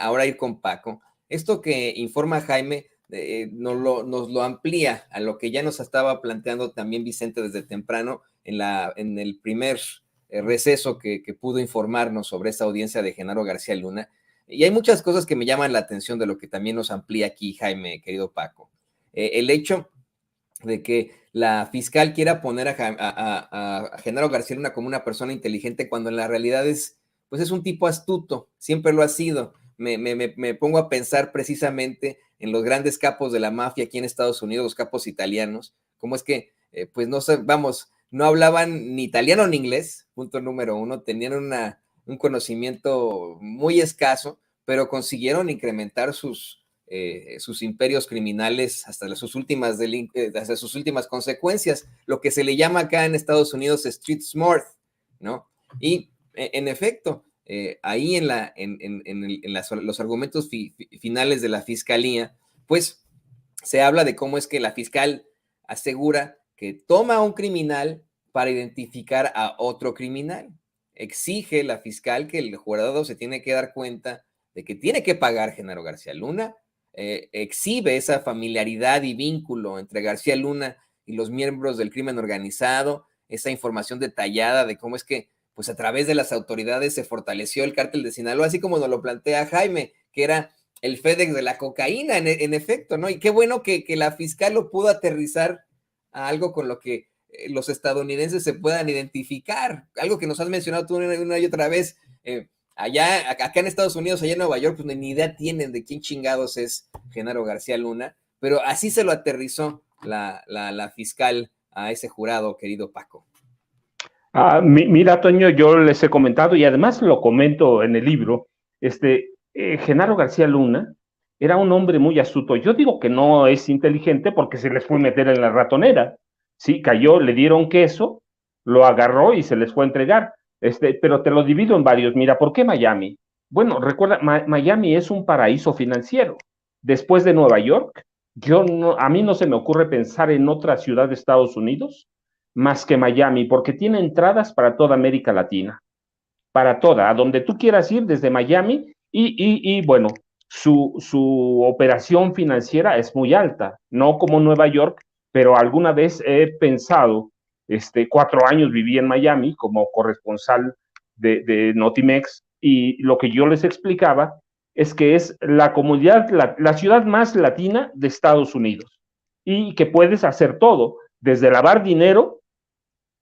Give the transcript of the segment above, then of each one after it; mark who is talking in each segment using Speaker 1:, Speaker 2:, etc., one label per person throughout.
Speaker 1: ahora ir con Paco. Esto que informa Jaime nos lo amplía a lo que ya nos estaba planteando también Vicente desde temprano en el primer receso que pudo informarnos sobre esta audiencia de Genaro García Luna. Y hay muchas cosas que me llaman la atención de lo que también nos amplía aquí Jaime, querido Paco. El hecho de que la fiscal quiera poner a Genaro García Luna como una persona inteligente cuando en la realidad pues es un tipo astuto, siempre lo ha sido. Me pongo a pensar precisamente en los grandes capos de la mafia aquí en Estados Unidos, los capos italianos, cómo es que, pues no sé, vamos, no hablaban ni italiano ni inglés, punto número uno, tenían un conocimiento muy escaso, pero consiguieron incrementar sus imperios criminales hasta sus últimas consecuencias, lo que se le llama acá en Estados Unidos street smart, ¿no? Y en efecto, ahí en los argumentos finales de la fiscalía, pues se habla de cómo es que la fiscal asegura que toma a un criminal para identificar a otro criminal. Exige la fiscal que el jurado se tiene que dar cuenta de que tiene que pagar Genaro García Luna, exhibe esa familiaridad y vínculo entre García Luna y los miembros del crimen organizado, esa información detallada de cómo es que pues a través de las autoridades se fortaleció el cártel de Sinaloa, así como nos lo plantea Jaime, que era el FedEx de la cocaína, en efecto, ¿no? Y qué bueno que la fiscal lo pudo aterrizar a algo con lo que los estadounidenses se puedan identificar, algo que nos has mencionado tú una y otra vez, acá en Estados Unidos, allá en Nueva York, pues ni idea tienen de quién chingados es Genaro García Luna, pero así se lo aterrizó la fiscal a ese jurado, querido Paco.
Speaker 2: Mira, Toño, yo les he comentado y además lo comento en el libro, Genaro García Luna era un hombre muy astuto. Yo digo que no es inteligente porque se les fue a meter en la ratonera, sí, cayó, le dieron queso, lo agarró y se les fue a entregar, pero te lo divido en varios. Mira, ¿por qué Miami? Bueno, recuerda, Miami es un paraíso financiero. Después de Nueva York, a mí no se me ocurre pensar en otra ciudad de Estados Unidos más que Miami, porque tiene entradas para toda América Latina, para toda, a donde tú quieras ir desde Miami, y bueno, su operación financiera es muy alta, no como Nueva York, pero alguna vez he pensado, 4 años viví en Miami como corresponsal de Notimex, y lo que yo les explicaba es que es la comunidad, la ciudad más latina de Estados Unidos, y que puedes hacer todo, desde lavar dinero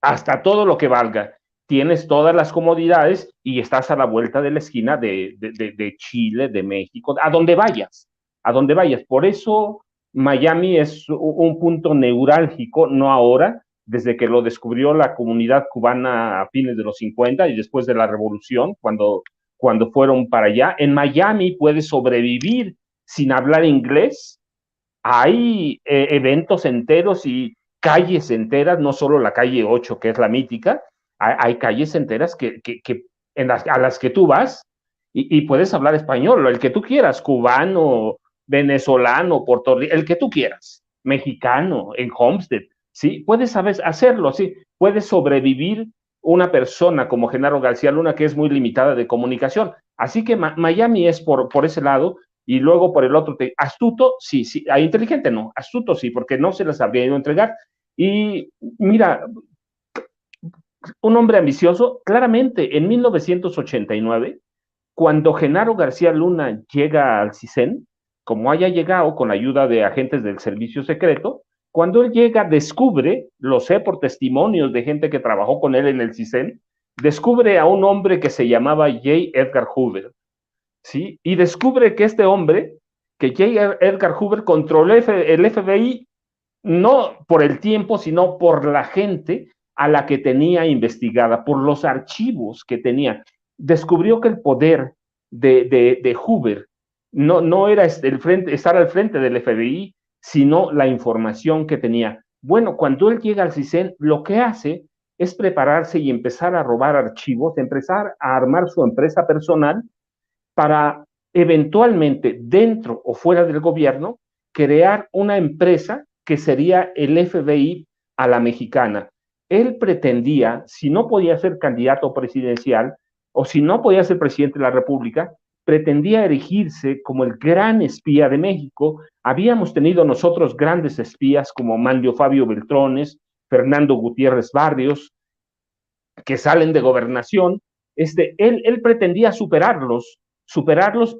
Speaker 2: hasta todo lo que valga. Tienes todas las comodidades y estás a la vuelta de la esquina de Chile, de México, a donde vayas, a donde vayas. Por eso Miami es un punto neurálgico, no ahora, desde que lo descubrió la comunidad cubana a fines de los 50 y después de la revolución, cuando fueron para allá. En Miami puedes sobrevivir sin hablar inglés. Hay eventos enteros y calles enteras, no solo la calle 8, que es la mítica, hay calles enteras a las que tú vas y puedes hablar español, el que tú quieras, cubano, venezolano, el que tú quieras, mexicano, en Homestead, ¿sí? Puedes hacerlo, ¿sí? Puedes sobrevivir una persona como Genaro García Luna, que es muy limitada de comunicación. Así que Miami es por ese lado. Y luego por el otro, astuto, sí, inteligente no, astuto sí, porque no se las habría ido a entregar. Y mira, un hombre ambicioso, claramente, en 1989, cuando Genaro García Luna llega al CISEN, como haya llegado con la ayuda de agentes del servicio secreto, cuando él llega, descubre, lo sé por testimonios de gente que trabajó con él en el CISEN, descubre a un hombre que se llamaba J. Edgar Hoover, ¿sí? Y descubre que este hombre, que J. Edgar Hoover, controló el FBI no por el tiempo, sino por la gente a la que tenía investigada, por los archivos que tenía. Descubrió que el poder de Hoover no era estar al frente del FBI, sino la información que tenía. Bueno, cuando él llega al CISEN, lo que hace es prepararse y empezar a robar archivos, empezar a armar su empresa personal para eventualmente, dentro o fuera del gobierno, crear una empresa que sería el FBI a la mexicana. Él pretendía, si no podía ser candidato presidencial o si no podía ser presidente de la República, pretendía erigirse como el gran espía de México. Habíamos tenido nosotros grandes espías como Manlio Fabio Beltrones, Fernando Gutiérrez Barrios, que salen de gobernación. Él pretendía superarlos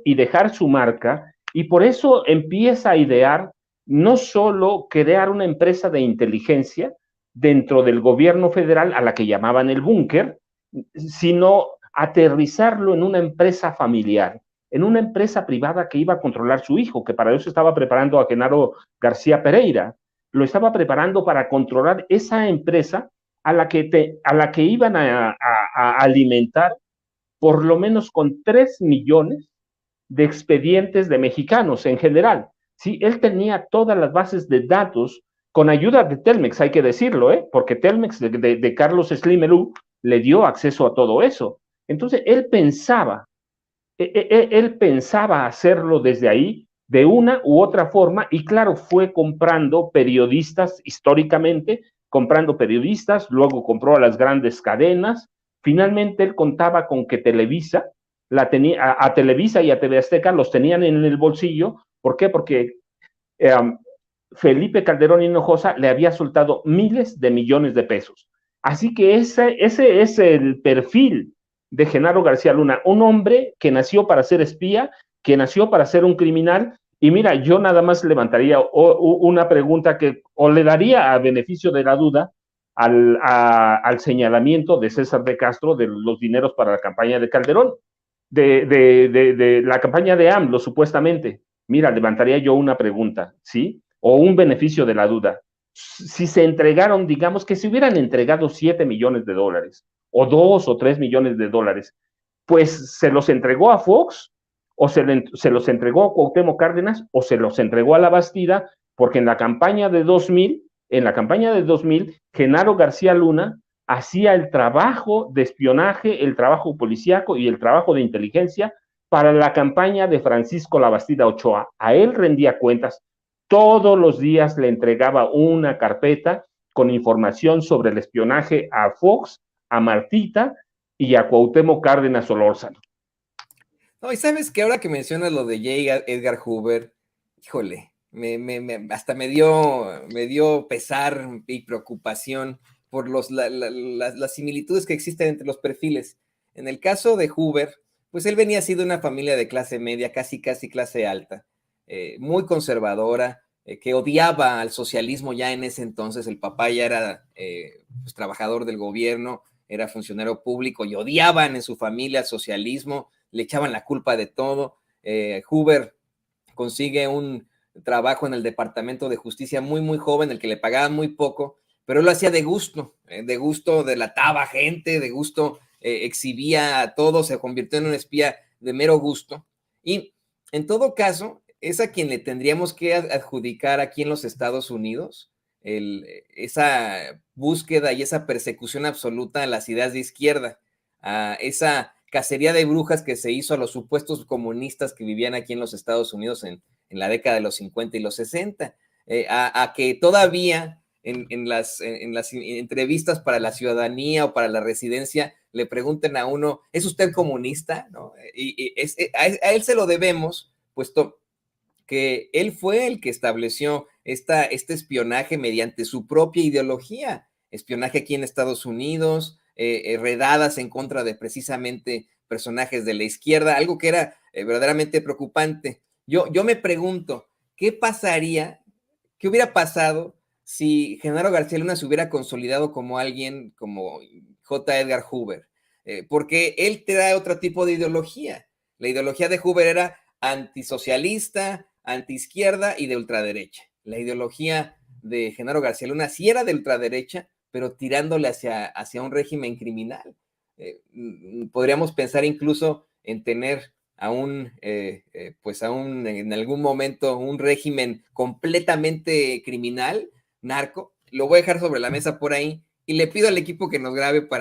Speaker 2: y dejar su marca, y por eso empieza a idear no solo crear una empresa de inteligencia dentro del gobierno federal a la que llamaban el búnker, sino aterrizarlo en una empresa familiar, en una empresa privada que iba a controlar su hijo, que para eso estaba preparando a Genaro García Pereira, lo estaba preparando para controlar esa empresa a la que iban a alimentar por lo menos con 3 millones de expedientes de mexicanos en general. Sí, él tenía todas las bases de datos con ayuda de Telmex, hay que decirlo, porque Telmex de Carlos Slim Elú le dio acceso a todo eso. Entonces, él pensaba hacerlo desde ahí de una u otra forma, y claro, fue comprando periodistas históricamente, comprando periodistas, luego compró a las grandes cadenas. Finalmente él contaba con que Televisa, a Televisa y a TV Azteca los tenían en el bolsillo. ¿Por qué? Porque Felipe Calderón Hinojosa le había soltado miles de millones de pesos. Así que ese es el perfil de Genaro García Luna, un hombre que nació para ser espía, que nació para ser un criminal. Y mira, yo nada más levantaría una pregunta que o le daría a beneficio de la duda al señalamiento de César de Castro de los dineros para la campaña de Calderón, de la campaña de AMLO, supuestamente. Mira, levantaría yo una pregunta, ¿sí? O un beneficio de la duda. Si se entregaron, digamos que si hubieran entregado 7 millones de dólares, o 2 o 3 millones de dólares, pues se los entregó a Fox, o se los entregó a Cuauhtémoc Cárdenas, o se los entregó a La Bastida, porque en la campaña de 2000, Genaro García Luna hacía el trabajo de espionaje, el trabajo policíaco y el trabajo de inteligencia para la campaña de Francisco Labastida Ochoa. A él rendía cuentas, todos los días le entregaba una carpeta con información sobre el espionaje a Fox, a Martita y a Cuauhtémoc Cárdenas Solórzano.
Speaker 1: No, y sabes que ahora que mencionas lo de J. Edgar Hoover, híjole, hasta me dio pesar y preocupación por las similitudes que existen entre los perfiles. En el caso de Hoover, pues él venía sido una familia de clase media, casi clase alta, muy conservadora, que odiaba al socialismo ya en ese entonces. El papá ya era pues, trabajador del gobierno, era funcionario público, y odiaban en su familia el socialismo, le echaban la culpa de todo. Hoover consigue un trabajo en el Departamento de Justicia muy joven, el que le pagaban muy poco, pero él lo hacía de gusto, delataba gente, de gusto exhibía a todos, se convirtió en un espía de mero gusto. Y en todo caso, es a quien le tendríamos que adjudicar aquí en los Estados Unidos esa búsqueda y esa persecución absoluta a las ideas de izquierda, a esa cacería de brujas que se hizo a los supuestos comunistas que vivían aquí en los Estados Unidos en la década de los 50 y los 60, a que todavía en las entrevistas para la ciudadanía o para la residencia le pregunten a uno, ¿es usted comunista? ¿No? A él se lo debemos, puesto que él fue el que estableció este espionaje mediante su propia ideología, espionaje aquí en Estados Unidos, redadas en contra de precisamente personajes de la izquierda, algo que era verdaderamente preocupante. Yo me pregunto, ¿qué pasaría, qué hubiera pasado si Genaro García Luna se hubiera consolidado como alguien como J. Edgar Hoover? Porque él trae otro tipo de ideología. La ideología de Hoover era antisocialista, antiizquierda y de ultraderecha. La ideología de Genaro García Luna sí era de ultraderecha, pero tirándole hacia un régimen criminal. Podríamos pensar incluso en tener en algún momento un régimen completamente criminal, narco. Lo voy a dejar sobre la mesa por ahí y le pido al equipo que nos grabe para